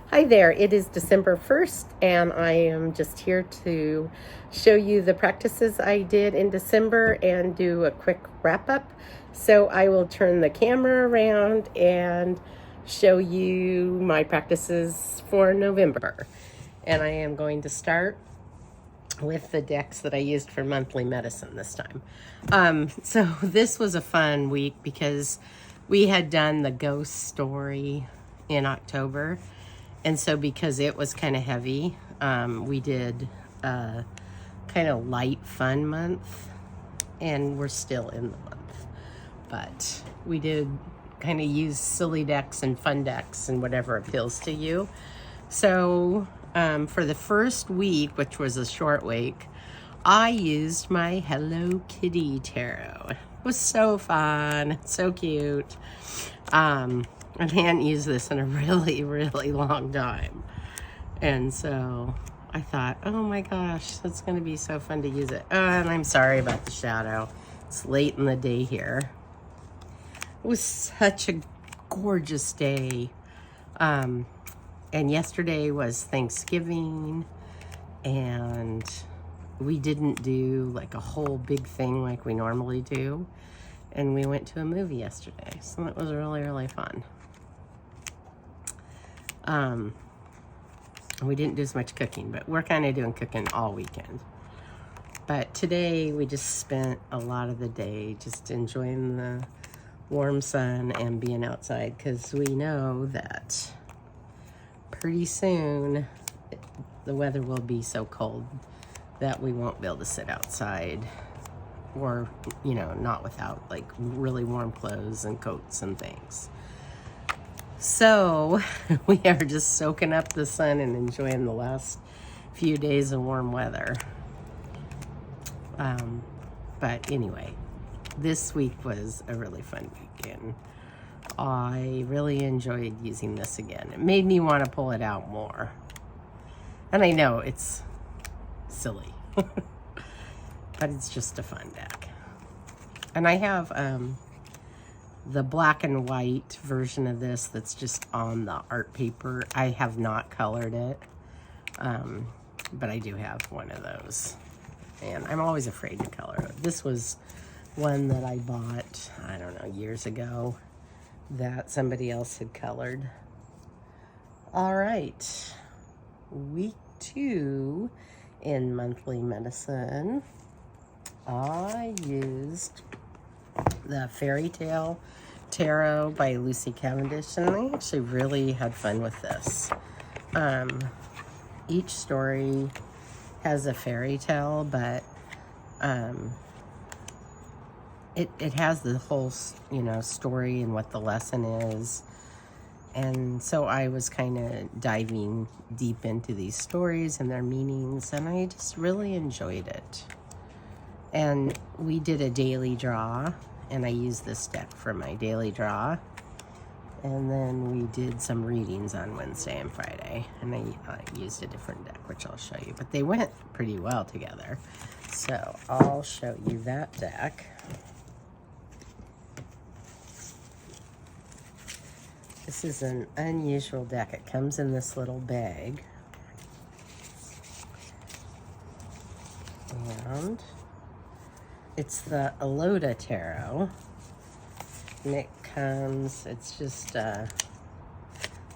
Hi there, it is December 1st and I am just here to show you the practices I did in December and do a quick wrap up. So I will turn the camera around and show you my practices for November. And I am going to start with the decks that I used for monthly medicine this time. So this was a fun week because we had done the ghost story in October. And so because it was kind of heavy, we did a kind of light fun month, and we're still in the month. But we did kind of use silly decks and fun decks and whatever appeals to you. So for the first week, which was a short week, I used my Hello Kitty Tarot. It was so fun, so cute. I hadn't used this in a really, really long time. And so I thought, oh my gosh, that's going to be so fun to use it. And I'm sorry about the shadow. It's late in the day here. It was such a gorgeous day. And yesterday was Thanksgiving, and we didn't do like a whole big thing like we normally do. And we went to a movie yesterday, so it was really, really fun. We didn't do as much cooking, but we're kind of doing cooking all weekend. But today we just spent a lot of the day just enjoying the warm sun and being outside, because we know that pretty soon the weather will be so cold that we won't be able to sit outside, or, you know, not without like really warm clothes and coats and things. So we are just soaking up the sun and enjoying the last few days of warm weather. But anyway, this week was a really fun weekend. I really enjoyed using this again. It made me want to pull it out more. And I know it's silly, but it's just a fun deck. And I have the black and white version of this that's just on the art paper. I have not colored it, but I do have one of those. And I'm always afraid to color it. This was one that I bought, I don't know, years ago, that somebody else had colored. All right, week 2 in monthly medicine, I used the Faerytale Tarot by Lucy Cavendish, and I actually really had fun with this. Each story has a fairy tale, but it has the whole, you know, story and what the lesson is. And so I was kind of diving deep into these stories and their meanings, and I just really enjoyed it. And we did a daily draw, and I used this deck for my daily draw. And then we did some readings on Wednesday and Friday, and I used a different deck, which I'll show you. But they went pretty well together, so I'll show you that deck. This is an unusual deck. It comes in this little bag. And it's the Elota Tarot. And it comes, it's just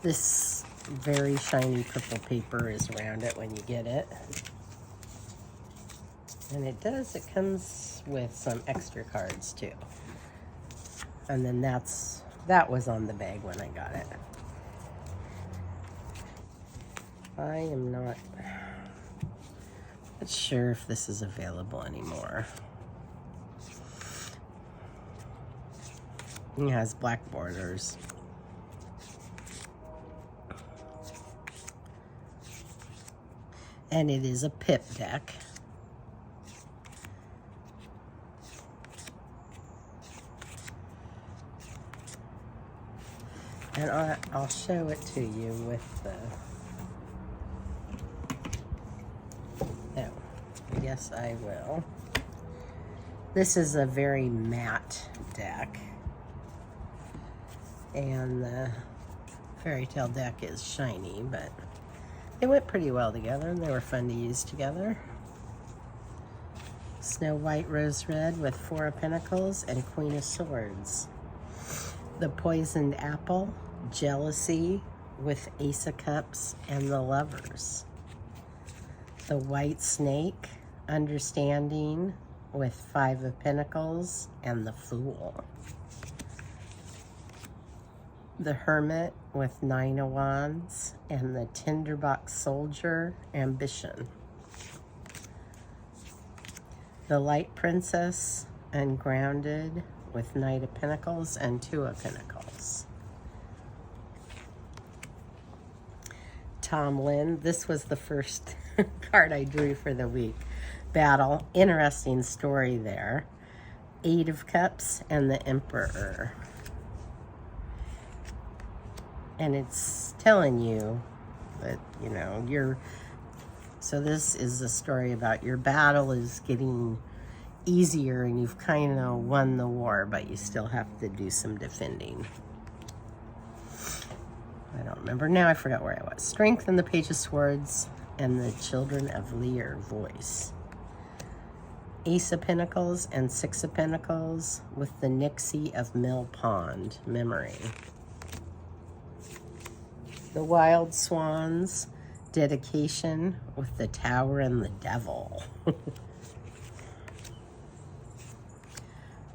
this very shiny purple paper is around it when you get it. And it comes with some extra cards too. And then that was on the bag when I got it. I am not sure if this is available anymore. It has black borders. And it is a pip deck. And I'll show it to you with the... Oh, yes, I will. This is a very matte deck. And the Faerytale deck is shiny, but they went pretty well together and they were fun to use together. Snow White Rose Red with Four of Pentacles and Queen of Swords. The Poisoned Apple, Jealousy with Ace of Cups and the Lovers. The White Snake, Understanding with Five of Pentacles and the Fool. The Hermit with Nine of Wands and the Tinderbox Soldier, Ambition. The Light Princess and Grounded with Knight of Pentacles and Two of Pentacles. Tom Lynn, this was the first card I drew for the week. Battle, interesting story there. Eight of Cups and the Emperor. And it's telling you that, you know, so this is a story about your battle is getting easier and you've kind of won the war, but you still have to do some defending. I don't remember now, I forgot where I was. Strength and the Page of Swords and the Children of Lear, Voice. Ace of Pentacles and Six of Pentacles with the Nixie of Mill Pond, Memory. The Wild Swans, Dedication with the Tower and the Devil.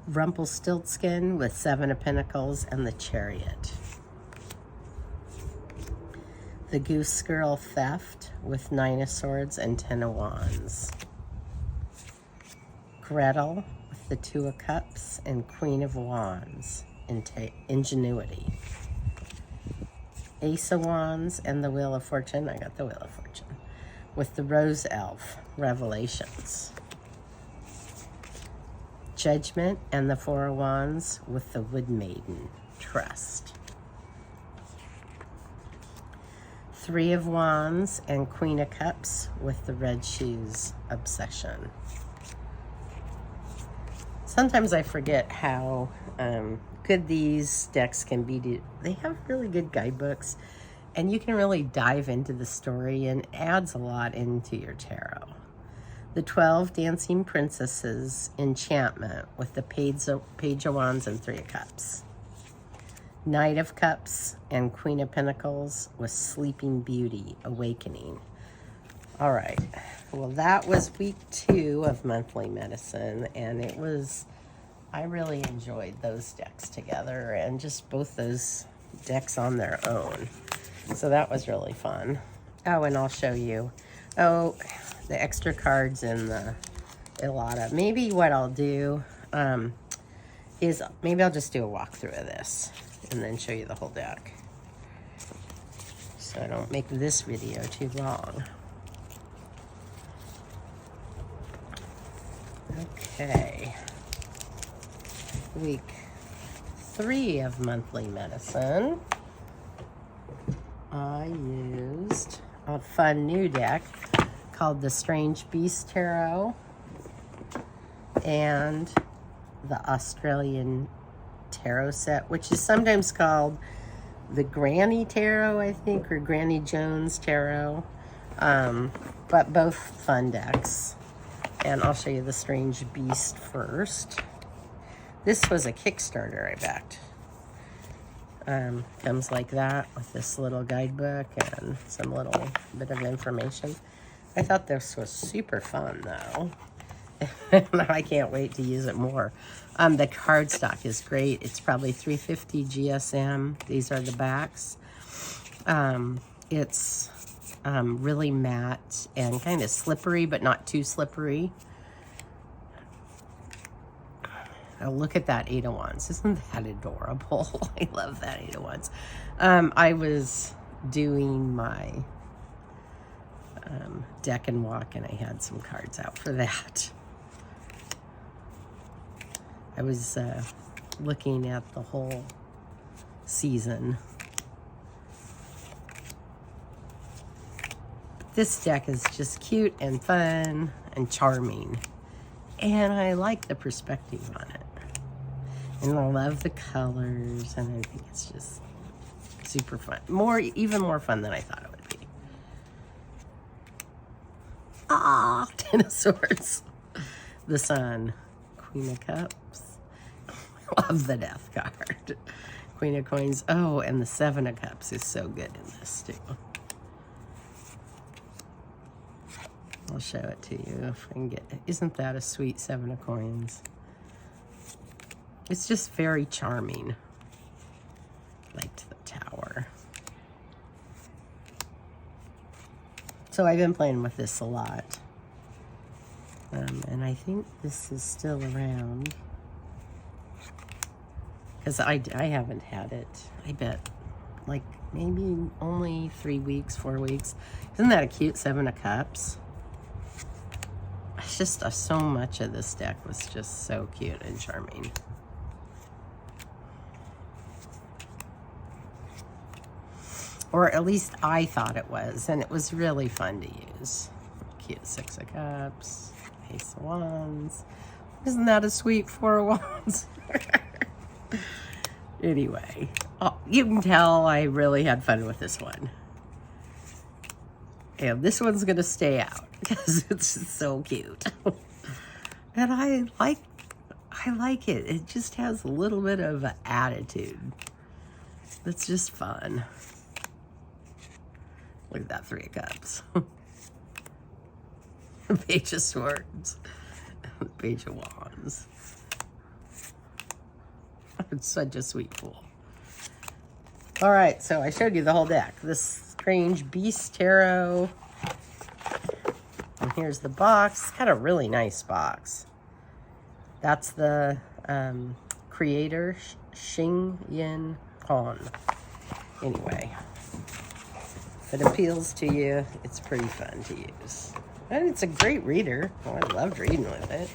Rumpelstiltskin with Seven of Pentacles and the Chariot. The Goose Girl Theft with Nine of Swords and Ten of Wands. Gretel with the Two of Cups and Queen of Wands, Ingenuity. Ace of Wands and the Wheel of Fortune, I got the Wheel of Fortune, with the Rose Elf, Revelations. Judgment and the Four of Wands with the Wood Maiden, Trust. Three of Wands and Queen of Cups with the Red Shoes, Obsession. Sometimes I forget how good these decks can be. They have really good guidebooks, and you can really dive into the story, and it adds a lot into your tarot. The 12 Dancing Princesses, Enchantment with the Page of Wands and Three of Cups. Knight of Cups and Queen of Pentacles with Sleeping Beauty, Awakening. All right, well, that was week 2 of monthly medicine, and I really enjoyed those decks together and just both those decks on their own. So that was really fun. Oh, and I'll show you, the extra cards in the Elota. Maybe what I'll do is maybe I'll just do a walkthrough of this and then show you the whole deck, so I don't make this video too long. Okay, week 3 of monthly medicine. I used a fun new deck called the Strange Beast Tarot and the Australian Tarot set, which is sometimes called the Granny Tarot, I think, or Granny Jones Tarot, but both fun decks. And I'll show you the Strange Beast first. This was a Kickstarter I backed. Comes like that with this little guidebook and some little bit of information. I thought this was super fun, though. I can't wait to use it more. The cardstock is great. It's probably 350 GSM. These are the backs. It's really matte and kind of slippery, but not too slippery. Oh, look at that Eight of Wands. Isn't that adorable? I love that Eight of Wands. I was doing my deck and walk, and I had some cards out for that. I was looking at the whole season. This deck is just cute and fun and charming. And I like the perspective on it. And I love the colors, and I think it's just super fun. Even more fun than I thought it would be. Ah, Ten of Swords. The Sun. Queen of Cups. I love the Death card. Queen of Coins. Oh, and the Seven of Cups is so good in this too. I'll show it to you if I can get it. Isn't that a sweet Seven of Coins? It's just very charming. Like the Tower. So I've been playing with this a lot. And I think this is still around. Because I haven't had it, I bet, like maybe only 3 weeks, 4 weeks. Isn't that a cute Seven of Cups? It's just so much of this deck was just so cute and charming. Or at least I thought it was, and it was really fun to use. Cute Six of Cups, Ace of Wands. Isn't that a sweet Four of Wands? Anyway, you can tell I really had fun with this one. And this one's going to stay out because it's just so cute. And I like it. It just has a little bit of an attitude. It's just fun. Look at that Three of Cups. Page of Swords. Page of Wands. It's such a sweet fool. All right, so I showed you the whole deck. This Strange Beast Tarot. And here's the box. It's got a really nice box. That's the creator, Xing Yin Han. Anyway, if it appeals to you, it's pretty fun to use. And it's a great reader. Oh, I loved reading with it.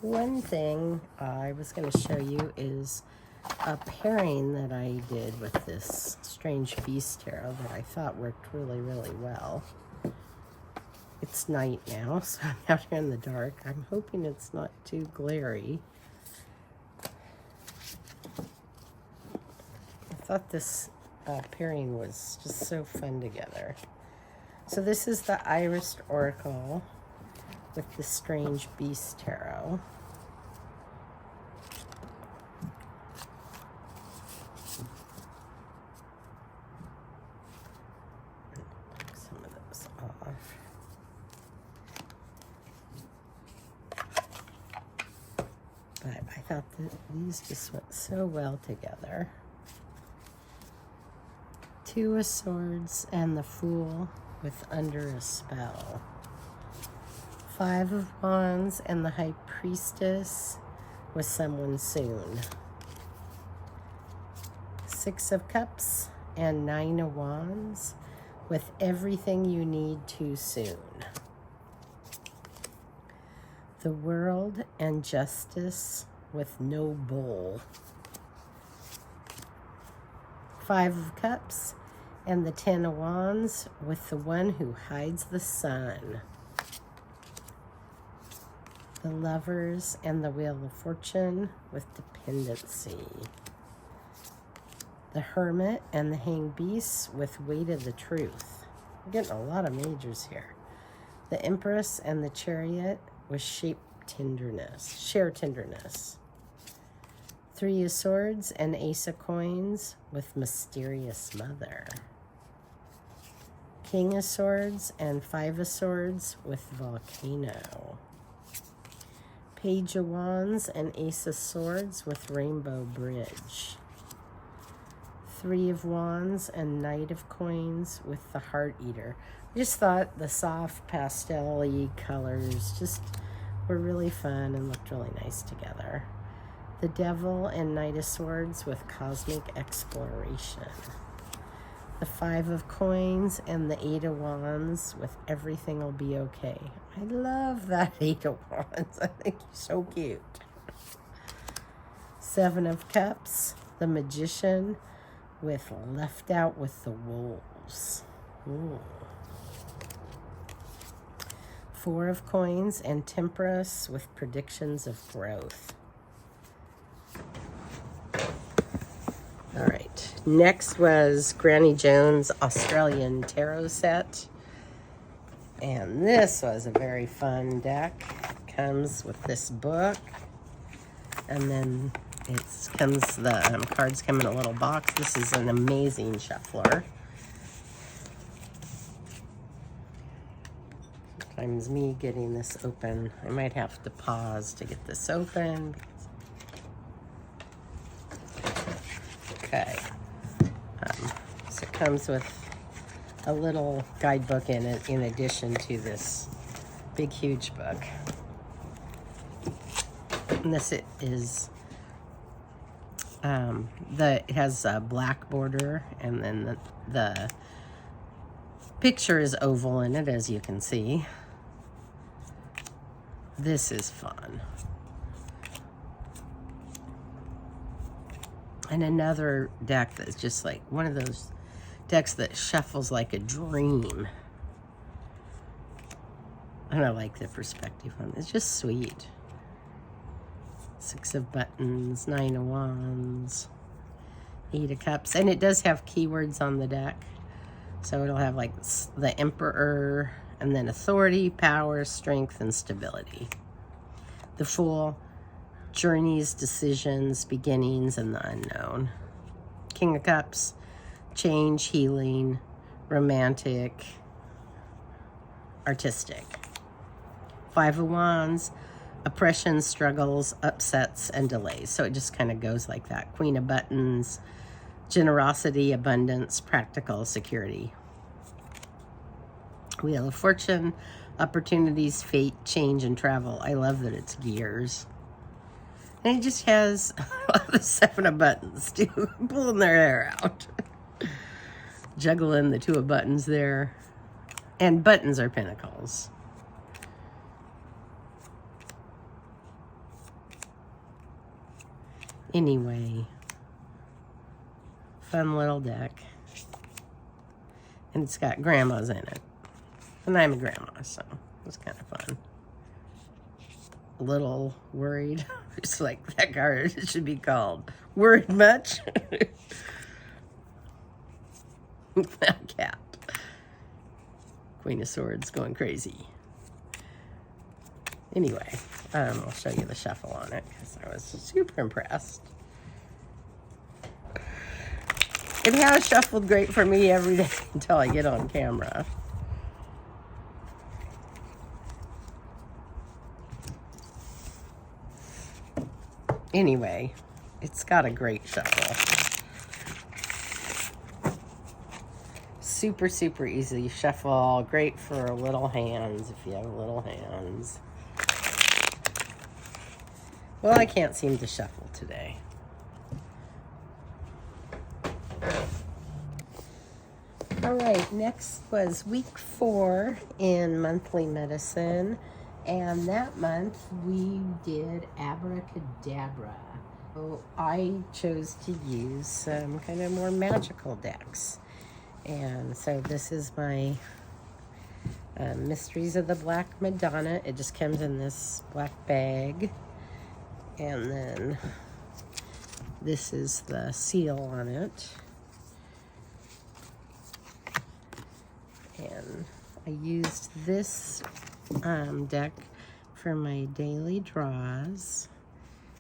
One thing I was going to show you is a pairing that I did with this Strange Beast Tarot that I thought worked really, really well. It's night now, so I'm out here in the dark. I'm hoping it's not too glary. I thought this pairing was just so fun together. So this is the Iris Oracle with the Strange Beast Tarot. Take some of those off. But I thought that these just went so well together. Two of Swords and the Fool with Under a Spell. Five of Wands and the High Priestess with Someone Soon. Six of Cups and Nine of Wands with Everything You Need Too Soon. The World and Justice with No Bull. Five of Cups and the Ten of Wands with the One Who Hides the Sun. The Lovers and the Wheel of Fortune with Dependency. The Hermit and the Hanged Beast with Weight of the Truth. We're getting a lot of majors here. The Empress and the Chariot with Share Tenderness. Three of Swords and Ace of Coins with Mysterious Mother. King of Swords and Five of Swords with Volcano. Page of Wands and Ace of Swords with Rainbow Bridge. Three of Wands and Knight of Coins with the Heart Eater. I just thought the soft pastel-y colors just were really fun and looked really nice together. The Devil and Knight of Swords with Cosmic Exploration. The Five of Coins and the Eight of Wands with Everything Will Be Okay. I love that Eight of Wands. I think he's so cute. Seven of Cups, the Magician with Left Out with the Wolves. Ooh. Four of Coins and Temperance with Predictions of Growth. All right, next was Granny Jones' Australian Tarot set. And this was a very fun deck. It comes with this book. And then the cards come in a little box. This is an amazing shuffler. Sometimes me getting this open, I might have to pause to get this open. Okay. So it comes with a little guidebook in it, in addition to this big, huge book. And this is, it has a black border, and then the picture is oval in it, as you can see. This is fun. And another deck that's just like one of those decks that shuffles like a dream. And I like the perspective on it. It's just sweet. 6 of buttons, 9 of wands, 8 of cups. And it does have keywords on the deck. So it'll have like the Emperor, and then authority, power, strength, and stability. The Fool, journeys, decisions, beginnings, and the unknown. King of Cups, change, healing, romantic, artistic. 5 of Wands, oppression, struggles, upsets, and delays. So it just kind of goes like that. Queen of Buttons, generosity, abundance, practical, security. Wheel of Fortune, opportunities, fate, change, and travel. I love that it's gears. And it just has the 7 of buttons, too, pulling their hair out. Juggling the 2 of buttons there. And buttons are pentacles. Anyway, fun little deck. And it's got grandmas in it. And I'm a grandma, so it's kind of fun. A little worried. It's like that card should be called Worried Much? That cat. Queen of Swords going crazy. Anyway, I'll show you the shuffle on it because I was super impressed. It has shuffled great for me every day until I get on camera. Anyway, it's got a great shuffle. Super, super easy shuffle. Great for little hands if you have little hands. Well, I can't seem to shuffle today. All right, next was week 4 in monthly medicine. And that month we did Abracadabra. So I chose to use some kind of more magical decks. And so this is my Mysteries of the Black Madonna. It just comes in this black bag. And then this is the seal on it. And I used this deck for my daily draws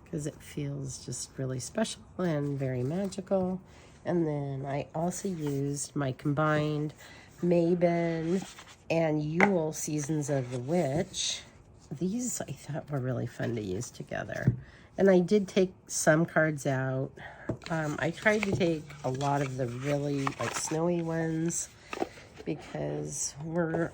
because it feels just really special and very magical. And then I also used my combined Mabon and Yule Seasons of the Witch. These I thought were really fun to use together. And I did take some cards out. I tried to take a lot of the really like snowy ones because we're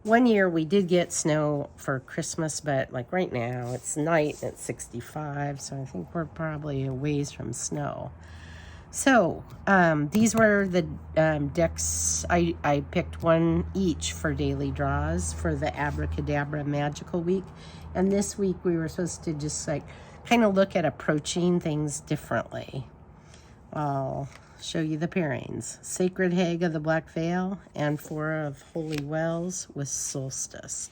one year we did get snow for Christmas, but like right now it's night and it's 65, so I think we're probably a ways from snow. So these were the decks. I picked one each for daily draws for the Abracadabra Magical Week. And this week we were supposed to just like kind of look at approaching things differently. I'll show you the pairings. Sacred Hag of the Black Veil and 4 of Holy Wells with Solstice.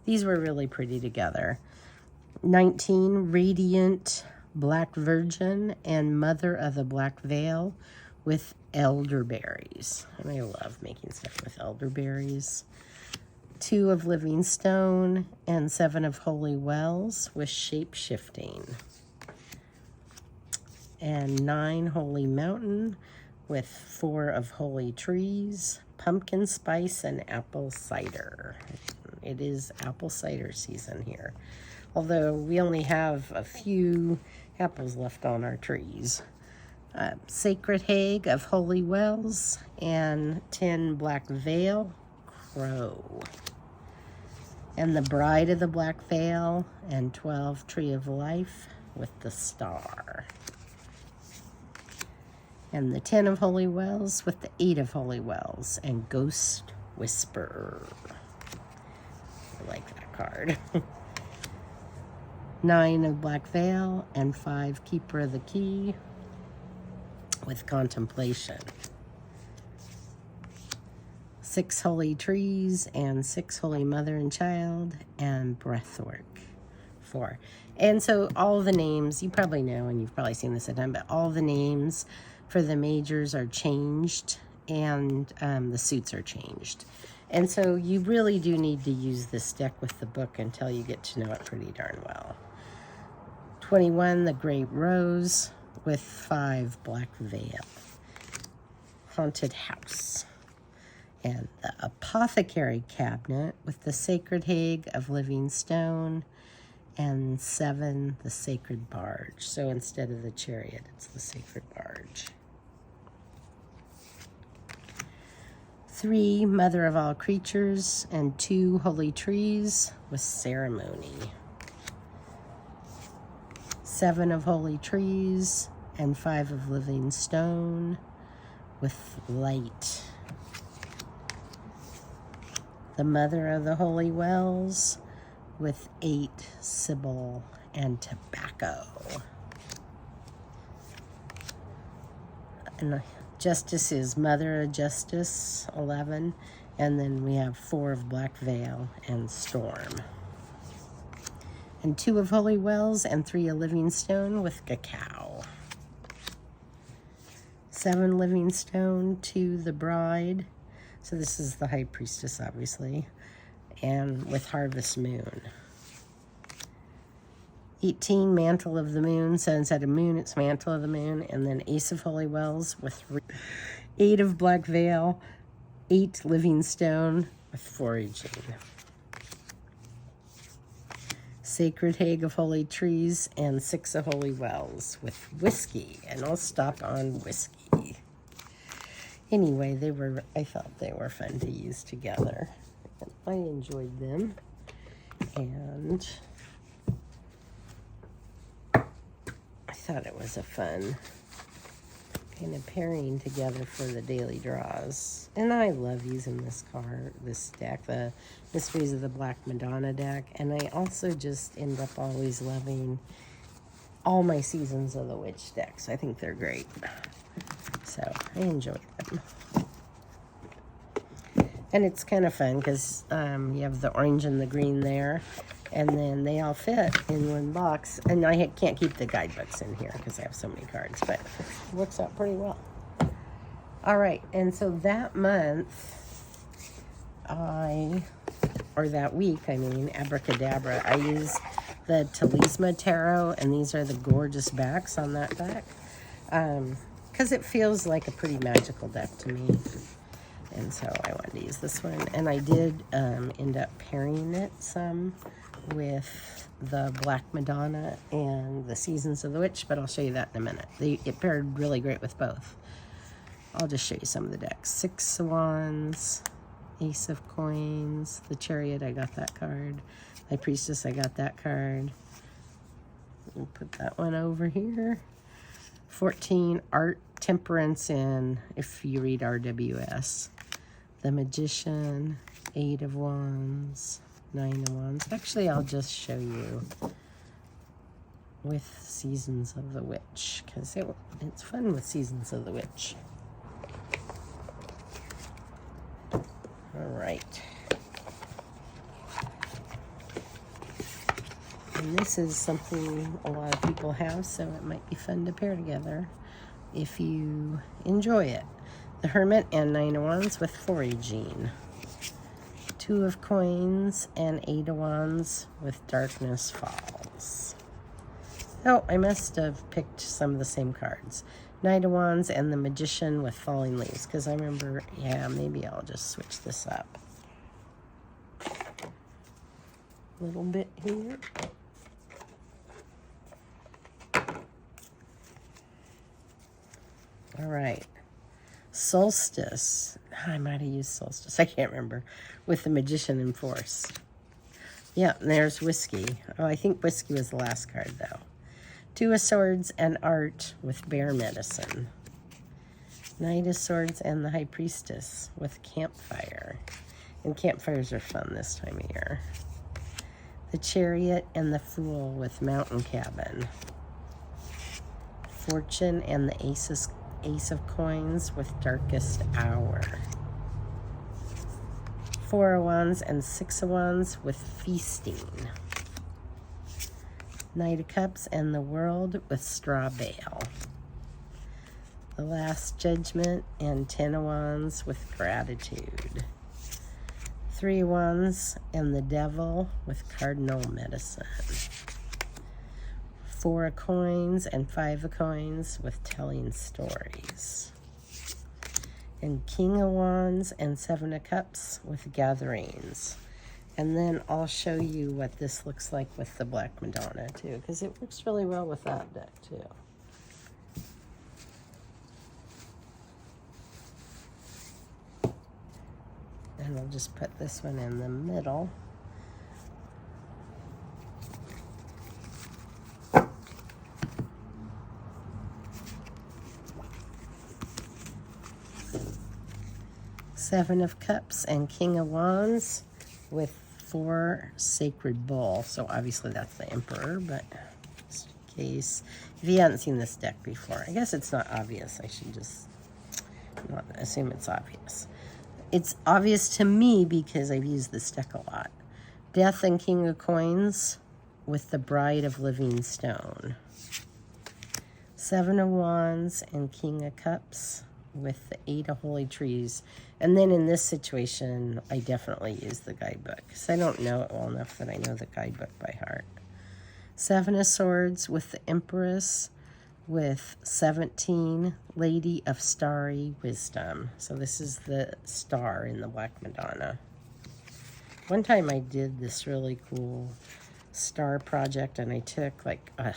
These were really pretty together. 19 Radiant Black Virgin, and Mother of the Black Veil with elderberries. And I love making stuff with elderberries. 2 of Living Stone and 7 of Holy Wells with shape-shifting. And 9 Holy Mountain with 4 of Holy Trees, pumpkin spice, and apple cider. It is apple cider season here, although we only have a few apples left on our trees. Sacred Hag of Holy Wells and 10 Black Veil, Crow. And the Bride of the Black Veil and 12 Tree of Life with the Star. And the 10 of Holy Wells with the 8 of Holy Wells and Ghost Whisperer. I like that card. 9 of Black Veil and 5 Keeper of the Key with Contemplation. 6 Holy Trees and 6 Holy Mother and Child and Breathwork. 4. And so all the names, you probably know, and you've probably seen this at time, but all the names for the majors are changed, and the suits are changed. And so you really do need to use this deck with the book until you get to know it pretty darn well. 21, the Great Rose with 5 Black Veil. Haunted House. And the Apothecary Cabinet with the Sacred Hag of Living Stone and 7, the Sacred Barge. So instead of the Chariot, it's the Sacred Barge. 3, Mother of All Creatures, and 2 Holy Trees with Ceremony. 7 of Holy Trees and 5 of Living Stone with Light. The Mother of the Holy Wells with 8 Sibyl and Tobacco. And Justice is Mother of Justice, 11. And then we have 4 of Black Veil and Storm. And 2 of Holy Wells and 3 of Living Stone with Cacao. 7 Living Stone, 2 the Bride. So this is the High Priestess, obviously. And with Harvest Moon. 18 Mantle of the Moon. So instead of moon, it's Mantle of the Moon. And then Ace of Holy Wells with 3. 8 of Black Veil. 8 Living Stone with Foraging. Sacred Hag of Holy Trees and 6 of Holy Wells with Whiskey. And I'll stop on Whiskey. Anyway, I thought they were fun to use together. I enjoyed them. And I thought it was a fun kind of pairing together for the daily draws. And I love using this deck, the Mysteries of the Black Madonna deck. And I also just end up always loving all my Seasons of the Witch decks. I think they're great. So I enjoy them. And it's kind of fun because you have the orange and the green there. And then they all fit in one box. And I can't keep the guidebooks in here because I have so many cards. But it works out pretty well. All right. And so that month, that week, Abracadabra, I use the Telezma Tarot. And these are the gorgeous backs on that deck. Because it feels like a pretty magical deck to me. And so I wanted to use this one. And I did end up pairing it some with the Black Madonna and the Seasons of the Witch, but I'll show you that in a minute. It paired really great with both. I'll just show you some of the decks. 6 of Wands, Ace of Coins, the Chariot, I got that card. High Priestess, I got that card. We'll put that one over here. 14, Art, Temperance, and if you read RWS. The Magician, 8 of Wands, 9 of Wands. Actually, I'll just show you with Seasons of the Witch, because it's fun with Seasons of the Witch. All right. And this is something a lot of people have, so it might be fun to pair together if you enjoy it. The Hermit and 9 of Wands with Foraging. 2 of Coins and 8 of Wands with Darkness Falls. Oh, I must have picked some of the same cards. 9 of Wands and the Magician with Falling Leaves, because I remember, yeah, maybe I'll just switch this up a little bit here. All right. Solstice. I might have used Solstice. I can't remember. With the Magician in Force. Yeah, and there's Whiskey. Oh, I think Whiskey was the last card, though. 2 of Swords and Art with Bear Medicine. Knight of Swords and the High Priestess with Campfire. And campfires are fun this time of year. The Chariot and the Fool with Mountain Cabin. Fortune and the Ace of Coins with Darkest Hour. 4 of Wands and 6 of Wands with Feasting. Knight of Cups and the World with Straw Bale. The Last Judgment and 10 of Wands with Gratitude. 3 of Wands and the Devil with Cardinal Medicine. 4 of Coins and 5 of Coins with Telling Stories. And King of Wands and 7 of Cups with Gatherings. And then I'll show you what this looks like with the Black Madonna too, because it works really well with that deck too. And I'll just put this one in the middle. Seven of Cups and King of Wands with 4 Sacred Bull. So obviously that's the Emperor, but just in case, if you haven't seen this deck before, I guess it's not obvious. I should just not assume it's obvious. It's obvious to me because I've used this deck a lot. Death and King of Coins with the Bride of Living Stone. 7 of Wands and King of Cups with the 8 of Holy Trees. And then in this situation, I definitely use the guidebook because I don't know it well enough that I know the guidebook by heart. 7 of Swords with the Empress with 17, Lady of Starry Wisdom. So this is the star in the Black Madonna. One time I did this really cool star project and I took like, I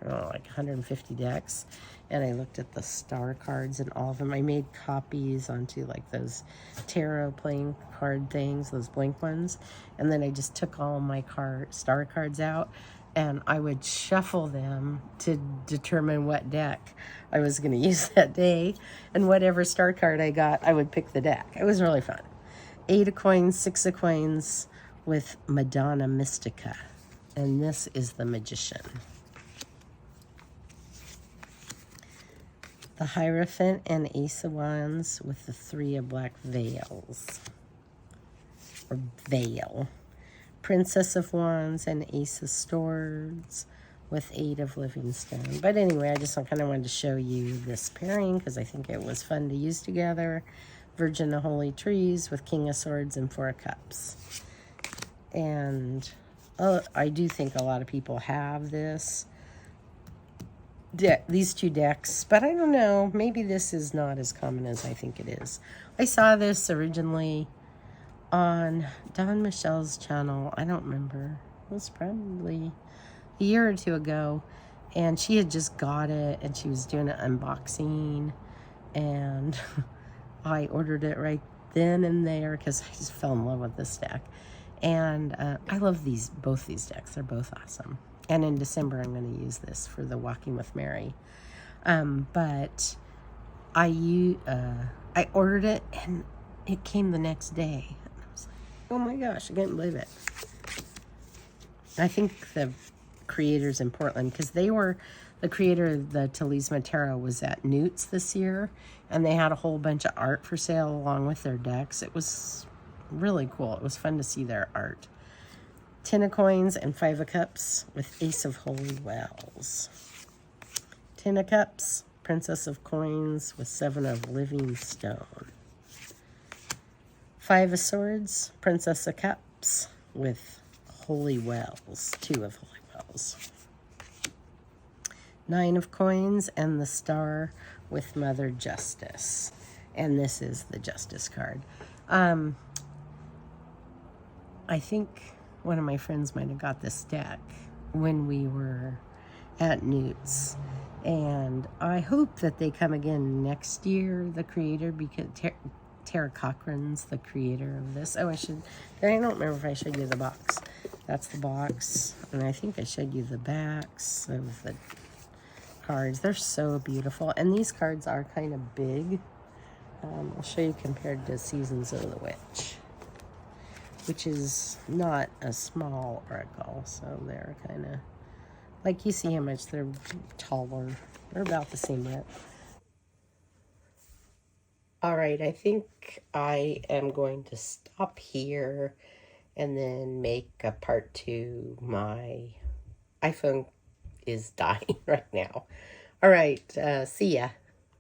don't know, like 150 decks and I looked at the star cards and all of them. I made copies onto like those tarot playing card things, those blank ones. And then I just took all my star cards out and I would shuffle them to determine what deck I was going to use that day. And whatever star card I got, I would pick the deck. It was really fun. 8 of Coins, 6 of Coins with Madonna Mystica. And this is the Magician. The Hierophant and Ace of Wands with the 3 of Black Veils. Or Veil. Princess of Wands and Ace of Swords with 8 of Living Stone. But anyway, I just kind of wanted to show you this pairing because I think it was fun to use together. Virgin of Holy Trees with King of Swords and 4 of Cups. And I do think a lot of people have this these two decks, but I don't know, maybe this is not as common as I think it is. I saw this originally on Don Michelle's channel. I don't remember. It was probably a year or two ago, and she had just got it and she was doing an unboxing, and I ordered it right then and there because I just fell in love with this deck. And I love both these decks. They're both awesome. And in December, I'm going to use this for the Walking with Mary. But I ordered it, and it came the next day. And I was like, oh my gosh, I can't believe it. I think the creators in Portland, because they were, the creator of the Telezma Tarot was at Newt's this year, and they had a whole bunch of art for sale along with their decks. It was really cool. It was fun to see their art. 10 of Coins and 5 of Cups with Ace of Holy Wells. 10 of Cups, Princess of Coins with 7 of Living Stone. 5 of Swords, Princess of Cups with Holy Wells, 2 of Holy Wells. 9 of Coins and the Star with Mother Justice. And this is the Justice card. I think one of my friends might have got this deck when we were at Newt's. And I hope that they come again next year, the creator, because Tara Cochran's the creator of this. Oh, I don't remember if I showed you the box. That's the box. And I think I showed you the backs of the cards. They're so beautiful. And these cards are kind of big. I'll show you compared to Seasons of the Witch, which is not a small oracle. So they're kind of, like, you see how much they're taller. They're about the same width. All right, I think I am going to stop here and then make a part 2. My iPhone is dying right now. All right, see ya.